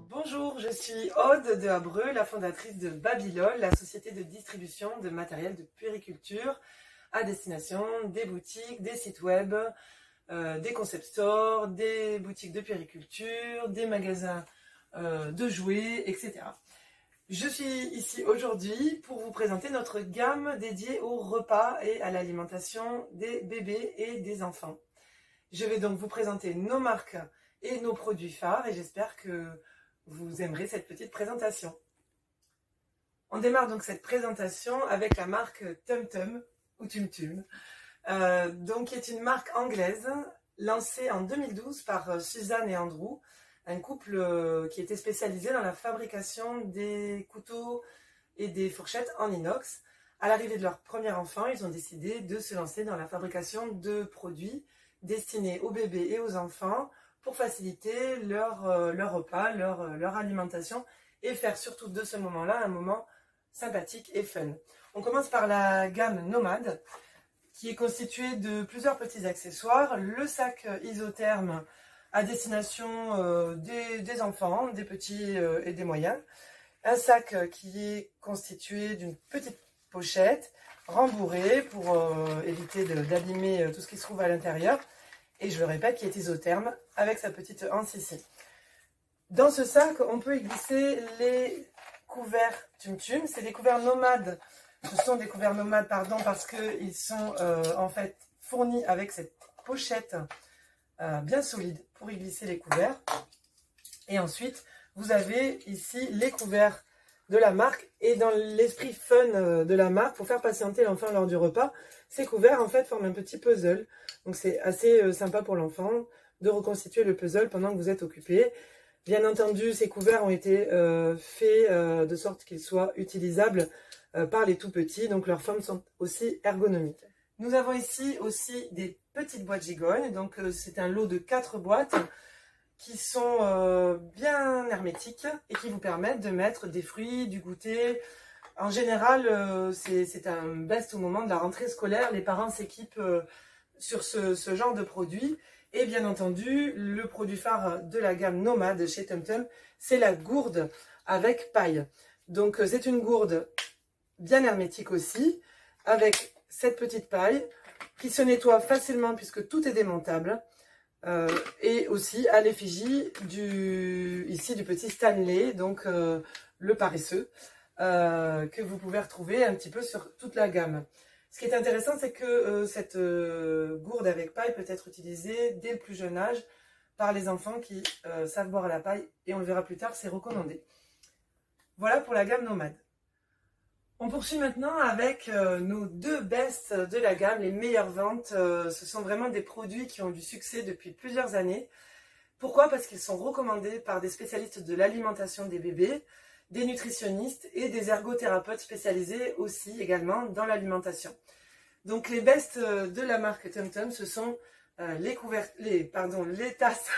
Bonjour, je suis Aude de Abreu, la fondatrice de Babylol, la société de distribution de matériel de puériculture à destination des boutiques, des sites web, des concept stores, des boutiques de puériculture, des magasins de jouets, etc. Je suis ici aujourd'hui pour vous présenter notre gamme dédiée au repas et à l'alimentation des bébés et des enfants. Je vais donc vous présenter nos marques et nos produits phares et j'espère que vous aimerez cette petite présentation. On démarre donc cette présentation avec la marque Tum Tum ou Tum Tum, qui est une marque anglaise lancée en 2012 par Suzanne et Andrew, un couple qui était spécialisé dans la fabrication des couteaux et des fourchettes en inox. À l'arrivée de leur premier enfant, ils ont décidé de se lancer dans la fabrication de produits destinés aux bébés et aux enfants pour faciliter leur repas, leur alimentation et faire surtout de ce moment-là un moment sympathique et fun. On commence par la gamme Nomade qui est constituée de plusieurs petits accessoires. Le sac isotherme à destination des enfants, des petits et des moyens. Un sac qui est constitué d'une petite pochette rembourrée pour éviter d'abîmer tout ce qui se trouve à l'intérieur. Et je le répète, qui est isotherme avec sa petite anse ici. Dans ce sac, on peut y glisser les couverts Tum Tum. C'est des couverts nomades. Ce sont des couverts nomades, pardon, parce qu'ils sont en fait fournis avec cette pochette bien solide pour y glisser les couverts. Et ensuite, vous avez ici les couverts de la marque. Et dans l'esprit fun de la marque, pour faire patienter l'enfant lors du repas, ces couverts en fait forment un petit puzzle. Donc c'est assez sympa pour l'enfant de reconstituer le puzzle pendant que vous êtes occupé. Bien entendu, ces couverts ont été faits de sorte qu'ils soient utilisables par les tout petits. Donc leurs formes sont aussi ergonomiques. Nous avons ici aussi des petites boîtes gigognes. Donc c'est un lot de 4 boîtes qui sont bien hermétiques et qui vous permettent de mettre des fruits, du goûter. En général, c'est un best au moment de la rentrée scolaire. Les parents s'équipent sur ce genre de produit. Et bien entendu, le produit phare de la gamme Nomade chez Tum Tum, c'est la gourde avec paille. Donc c'est une gourde bien hermétique aussi, avec cette petite paille qui se nettoie facilement puisque tout est démontable. Et aussi à l'effigie du petit Stanley, donc le paresseux, que vous pouvez retrouver un petit peu sur toute la gamme. Ce qui est intéressant, c'est que cette gourde avec paille peut être utilisée dès le plus jeune âge par les enfants qui savent boire à la paille, et on le verra plus tard, c'est recommandé. Voilà pour la gamme Nomade. On poursuit maintenant avec nos 2 bests de la gamme, les meilleures ventes. Ce sont vraiment des produits qui ont du succès depuis plusieurs années. Pourquoi? Parce qu'ils sont recommandés par des spécialistes de l'alimentation des bébés, des nutritionnistes et des ergothérapeutes spécialisés aussi également dans l'alimentation. Donc les bests de la marque Tum Tum, ce sont les tasses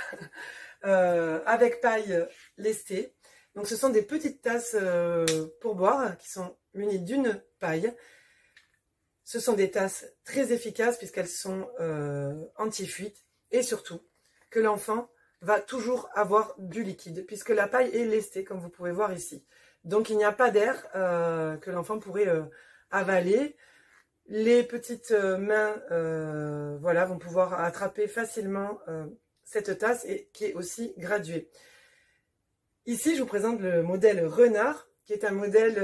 avec paille lestée. Donc ce sont des petites tasses pour boire qui sont munies d'une paille. Ce sont des tasses très efficaces puisqu'elles sont anti-fuite et surtout que l'enfant va toujours avoir du liquide puisque la paille est lestée comme vous pouvez voir ici. Donc il n'y a pas d'air que l'enfant pourrait avaler. Les petites mains vont pouvoir attraper facilement cette tasse et qui est aussi graduée. Ici, je vous présente le modèle Renard, qui est un modèle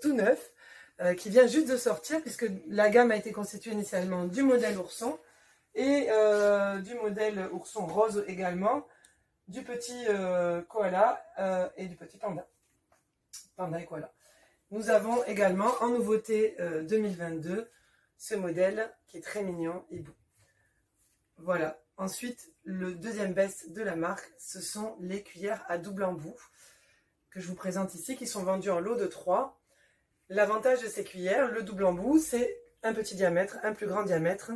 tout neuf, qui vient juste de sortir, puisque la gamme a été constituée initialement du modèle ourson, et du modèle ourson rose également, du petit koala et du petit panda. Panda et koala. Nous avons également, en nouveauté 2022, ce modèle qui est très mignon et beau. Voilà. Ensuite, le deuxième best de la marque, ce sont les cuillères à double embout que je vous présente ici, qui sont vendues en lot de 3. L'avantage de ces cuillères, le double embout, c'est un petit diamètre, un plus grand diamètre.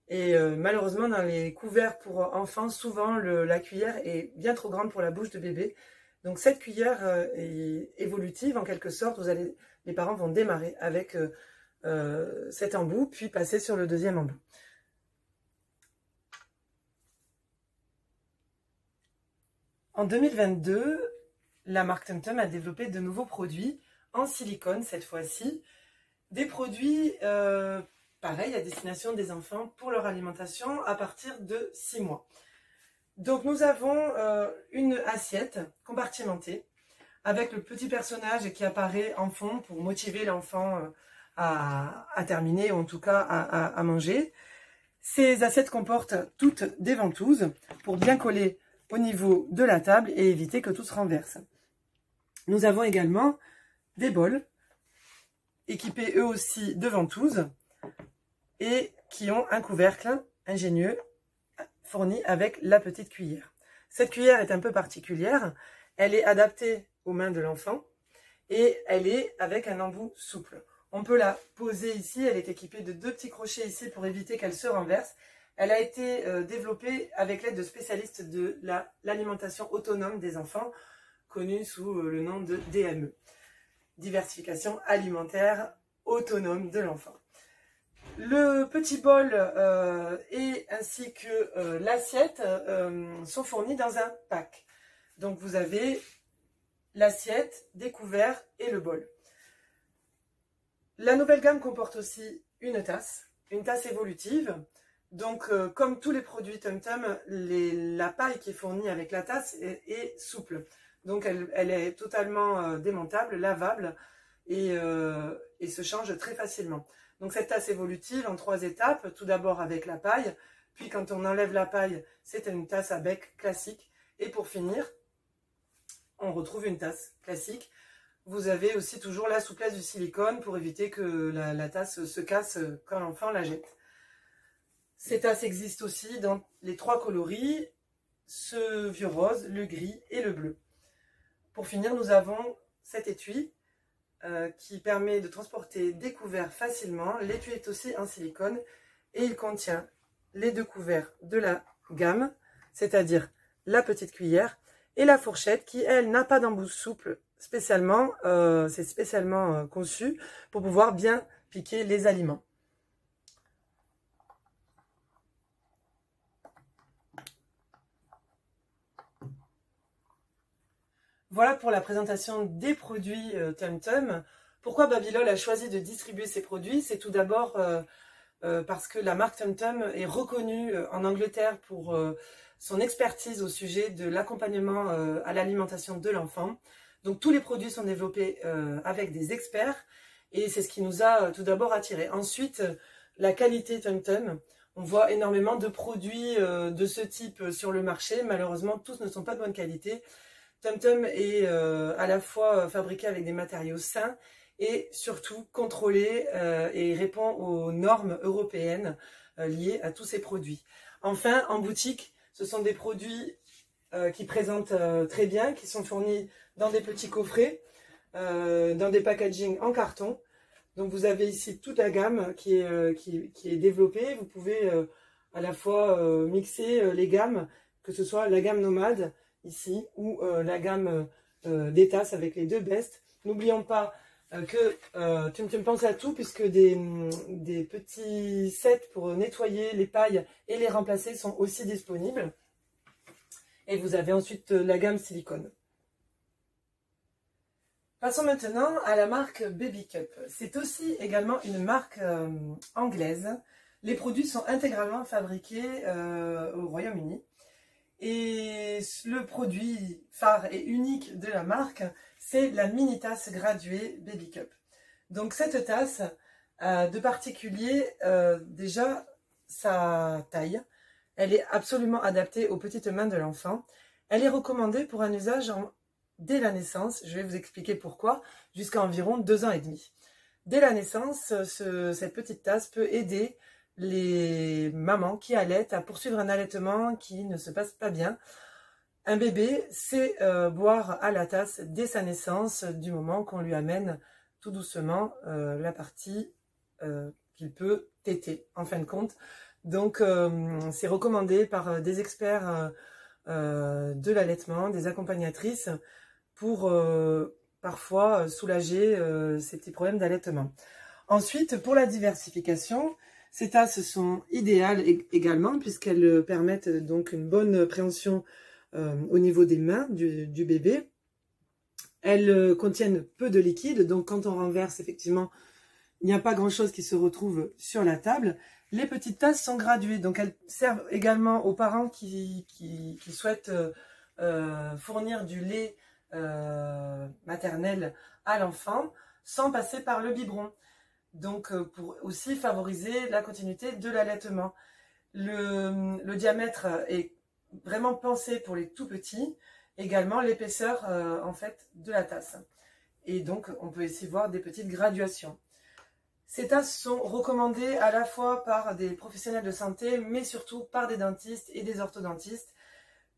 Et malheureusement, dans les couverts pour enfants, souvent la cuillère est bien trop grande pour la bouche de bébé. Donc cette cuillère est évolutive en quelque sorte. Les parents vont démarrer avec cet embout, puis passer sur le deuxième embout. En 2022, la marque TumTum a développé de nouveaux produits en silicone cette fois-ci. Des produits pareils à destination des enfants pour leur alimentation à partir de 6 mois. Donc nous avons une assiette compartimentée avec le petit personnage qui apparaît en fond pour motiver l'enfant à terminer, ou en tout cas à manger. Ces assiettes comportent toutes des ventouses pour bien coller au niveau de la table et éviter que tout se renverse. Nous avons également des bols équipés eux aussi de ventouses et qui ont un couvercle ingénieux fourni avec la petite cuillère. Cette cuillère est un peu particulière, elle est adaptée aux mains de l'enfant et elle est avec un embout souple. On peut la poser ici, elle est équipée de 2 petits crochets ici pour éviter qu'elle se renverse. Elle a été développée avec l'aide de spécialistes de l'alimentation autonome des enfants, connue sous le nom de DME, diversification alimentaire autonome de l'enfant. Le petit bol et ainsi que l'assiette sont fournis dans un pack. Donc vous avez l'assiette, des couverts et le bol. La nouvelle gamme comporte aussi une tasse évolutive. Donc comme tous les produits TumTum, la paille qui est fournie avec la tasse est souple. Donc elle est totalement démontable, lavable et se change très facilement. Donc cette tasse évolutive en 3 étapes, tout d'abord avec la paille, puis quand on enlève la paille, c'est une tasse à bec classique. Et pour finir, on retrouve une tasse classique. Vous avez aussi toujours la souplesse du silicone pour éviter que la tasse se casse quand l'enfant la jette. Ces tasses existent aussi dans les 3 coloris, ce vieux rose, le gris et le bleu. Pour finir, nous avons cet étui qui permet de transporter des couverts facilement. L'étui est aussi en silicone et il contient les 2 couverts de la gamme, c'est-à-dire la petite cuillère et la fourchette qui, elle, n'a pas d'embout souple spécialement. C'est spécialement conçu pour pouvoir bien piquer les aliments. Voilà pour la présentation des produits TumTum. Pourquoi Babylol a choisi de distribuer ces produits? C'est tout d'abord parce que la marque TumTum est reconnue en Angleterre pour son expertise au sujet de l'accompagnement à l'alimentation de l'enfant. Donc tous les produits sont développés avec des experts et c'est ce qui nous a tout d'abord attirés. Ensuite, la qualité TumTum. On voit énormément de produits de ce type sur le marché. Malheureusement, tous ne sont pas de bonne qualité. TumTum est à la fois fabriqué avec des matériaux sains et surtout contrôlé et répond aux normes européennes liées à tous ces produits. Enfin, en boutique, ce sont des produits qui présentent très bien, qui sont fournis dans des petits coffrets, dans des packaging en carton. Donc vous avez ici toute la gamme qui est développée. Vous pouvez à la fois mixer les gammes, que ce soit la gamme nomade, ici, ou la gamme des tasses avec les 2 bestes. N'oublions pas que TumTum pense à tout puisque des petits sets pour nettoyer les pailles et les remplacer sont aussi disponibles. Et vous avez ensuite la gamme silicone. Passons maintenant à la marque Baby Cup. C'est aussi également une marque anglaise. Les produits sont intégralement fabriqués au Royaume-Uni. Et le produit phare et unique de la marque, c'est la mini tasse graduée Baby Cup. Donc cette tasse a de particulier déjà sa taille. Elle est absolument adaptée aux petites mains de l'enfant. Elle est recommandée pour un usage dès la naissance. Je vais vous expliquer pourquoi, jusqu'à environ 2 ans et demi. Dès la naissance, cette petite tasse peut aider les mamans qui allaitent à poursuivre un allaitement qui ne se passe pas bien. Un bébé sait boire à la tasse dès sa naissance, du moment qu'on lui amène tout doucement la partie qu'il peut téter, en fin de compte. Donc c'est recommandé par des experts de l'allaitement, des accompagnatrices, pour parfois soulager ces petits problèmes d'allaitement. Ensuite, pour la diversification, ces tasses sont idéales également puisqu'elles permettent donc une bonne préhension au niveau des mains du bébé. Elles contiennent peu de liquide, donc quand on renverse, effectivement, il n'y a pas grand-chose qui se retrouve sur la table. Les petites tasses sont graduées, donc elles servent également aux parents qui souhaitent fournir du lait maternel à l'enfant sans passer par le biberon. Donc pour aussi favoriser la continuité de l'allaitement. Le diamètre est vraiment pensé pour les tout petits, également l'épaisseur en fait de la tasse. Et donc on peut ici voir des petites graduations. Ces tasses sont recommandées à la fois par des professionnels de santé, mais surtout par des dentistes et des orthodontistes,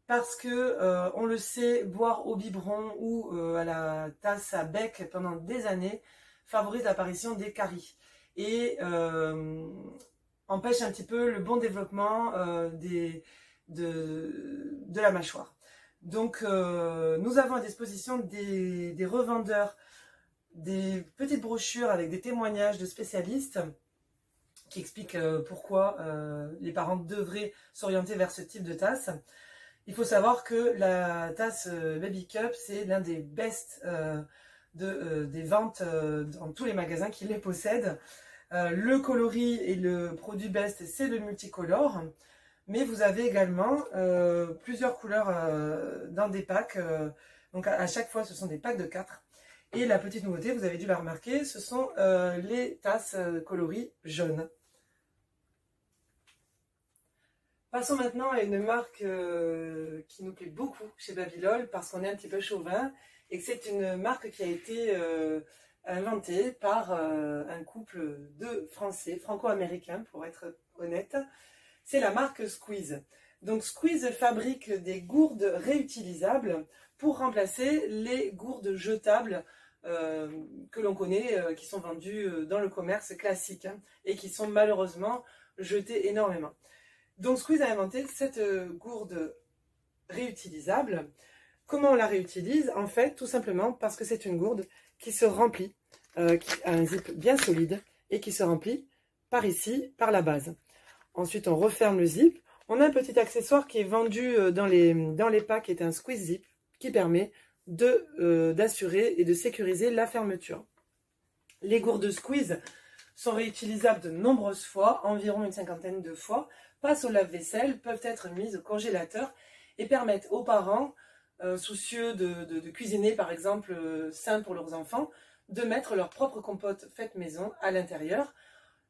parce que, on le sait, boire au biberon ou à la tasse à bec pendant des années favorise l'apparition des caries et empêche un petit peu le bon développement de la mâchoire. Donc, nous avons à disposition des revendeurs, des petites brochures avec des témoignages de spécialistes qui expliquent pourquoi les parents devraient s'orienter vers ce type de tasse. Il faut savoir que la tasse Baby Cup, c'est l'un des best des ventes dans tous les magasins qui les possèdent. Le coloris et le produit best, c'est le multicolore. Mais vous avez également plusieurs couleurs dans des packs. Donc à chaque fois, ce sont des packs de 4. Et la petite nouveauté, vous avez dû la remarquer, ce sont les tasses coloris jaunes. Passons maintenant à une marque qui nous plaît beaucoup chez Babylol parce qu'on est un petit peu chauvin et que c'est une marque qui a été inventée par un couple de Français, franco-américains pour être honnête. C'est la marque Squeeze. Donc Squeeze fabrique des gourdes réutilisables pour remplacer les gourdes jetables que l'on connaît, qui sont vendues dans le commerce classique et qui sont malheureusement jetées énormément. Donc Squeeze a inventé cette gourde réutilisable. Comment on la réutilise? En fait, tout simplement parce que c'est une gourde qui se remplit, qui a un zip bien solide et qui se remplit par ici, par la base. Ensuite, on referme le zip. On a un petit accessoire qui est vendu dans les packs, qui est un squeeze zip, qui permet d'assurer et de sécuriser la fermeture. Les gourdes Squeeze sont réutilisables de nombreuses fois, environ une cinquantaine de fois, passent au lave-vaisselle, peuvent être mises au congélateur et permettent aux parents, soucieux de cuisiner par exemple sain pour leurs enfants, de mettre leur propre compote faite maison à l'intérieur.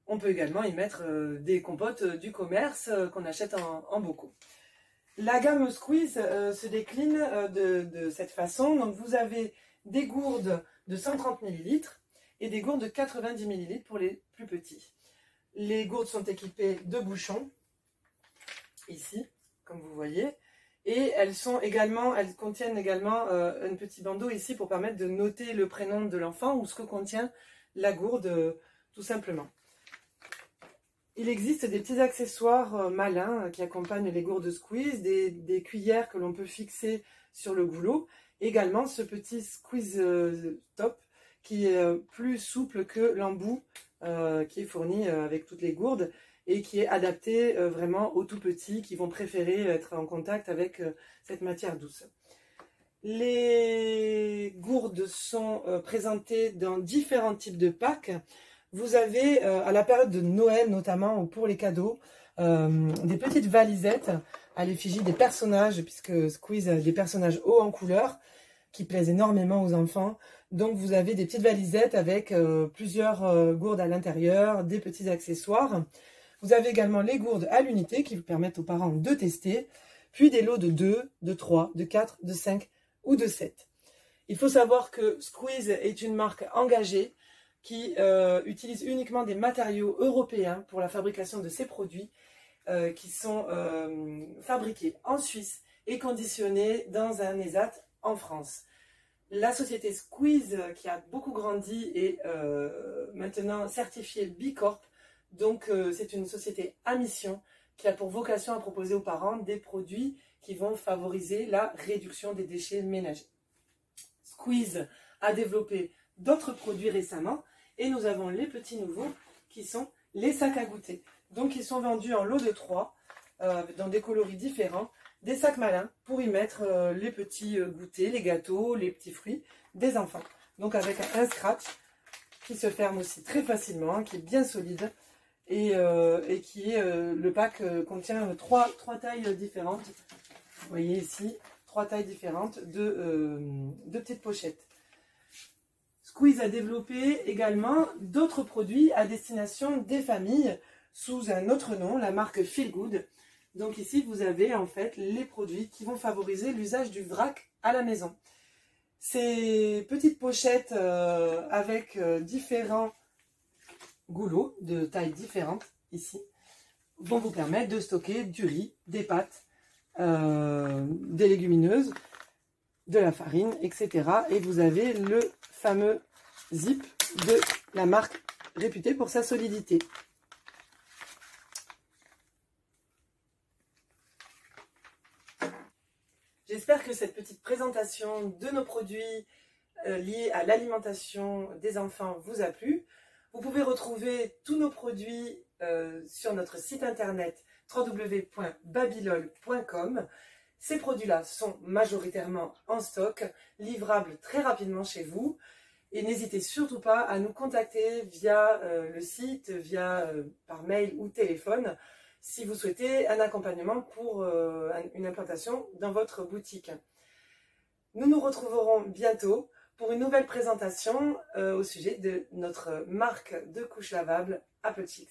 On peut également y mettre des compotes du commerce qu'on achète en bocaux. La gamme Squeeze se décline de cette façon. Donc vous avez des gourdes de 130 ml et des gourdes de 90 ml pour les plus petits. Les gourdes sont équipées de bouchons, ici, comme vous voyez. Et elles contiennent également un petit bandeau ici pour permettre de noter le prénom de l'enfant ou ce que contient la gourde, tout simplement. Il existe des petits accessoires malins qui accompagnent les gourdes Squeeze, des cuillères que l'on peut fixer sur le goulot. Également ce petit Squeeze top qui est plus souple que l'embout qui est fourni avec toutes les gourdes et qui est adapté vraiment aux tout petits qui vont préférer être en contact avec cette matière douce. Les gourdes sont présentées dans différents types de packs. Vous avez, à la période de Noël notamment, ou pour les cadeaux, des petites valisettes à l'effigie des personnages, puisque Squeeze a des personnages hauts en couleur, qui plaisent énormément aux enfants. Donc vous avez des petites valisettes avec plusieurs gourdes à l'intérieur, des petits accessoires. Vous avez également les gourdes à l'unité qui vous permettent aux parents de tester, puis des lots de 2, de 3, de 4, de 5 ou de 7. Il faut savoir que Squeeze est une marque engagée qui utilise uniquement des matériaux européens pour la fabrication de ses produits qui sont fabriqués en Suisse et conditionnés dans un ESAT en France. La société Squeeze, qui a beaucoup grandi, est maintenant certifiée B Corp. Donc c'est une société à mission qui a pour vocation à proposer aux parents des produits qui vont favoriser la réduction des déchets ménagers. Squeeze a développé d'autres produits récemment et nous avons les petits nouveaux qui sont les sacs à goûter. Donc ils sont vendus en lot de 3 dans des coloris différents, des sacs malins pour y mettre les petits goûters, les gâteaux, les petits fruits des enfants. Donc avec un scratch qui se ferme aussi très facilement, qui est bien solide et qui est, le pack contient trois tailles différentes. Vous voyez ici, 3 tailles différentes de petites pochettes. Squeeze a développé également d'autres produits à destination des familles sous un autre nom, la marque Feel Good. Donc ici, vous avez en fait les produits qui vont favoriser l'usage du vrac à la maison. Ces petites pochettes avec différents goulots de tailles différentes ici vont vous permettre de stocker du riz, des pâtes, des légumineuses, de la farine, etc. Et vous avez le fameux zip de la marque réputée pour sa solidité. J'espère que cette petite présentation de nos produits liés à l'alimentation des enfants vous a plu. Vous pouvez retrouver tous nos produits sur notre site internet www.babylol.com. Ces produits-là sont majoritairement en stock, livrables très rapidement chez vous. Et n'hésitez surtout pas à nous contacter via le site, par mail ou téléphone, si vous souhaitez un accompagnement pour une implantation dans votre boutique. Nous nous retrouverons bientôt pour une nouvelle présentation au sujet de notre marque de couches lavables Apple Chicks.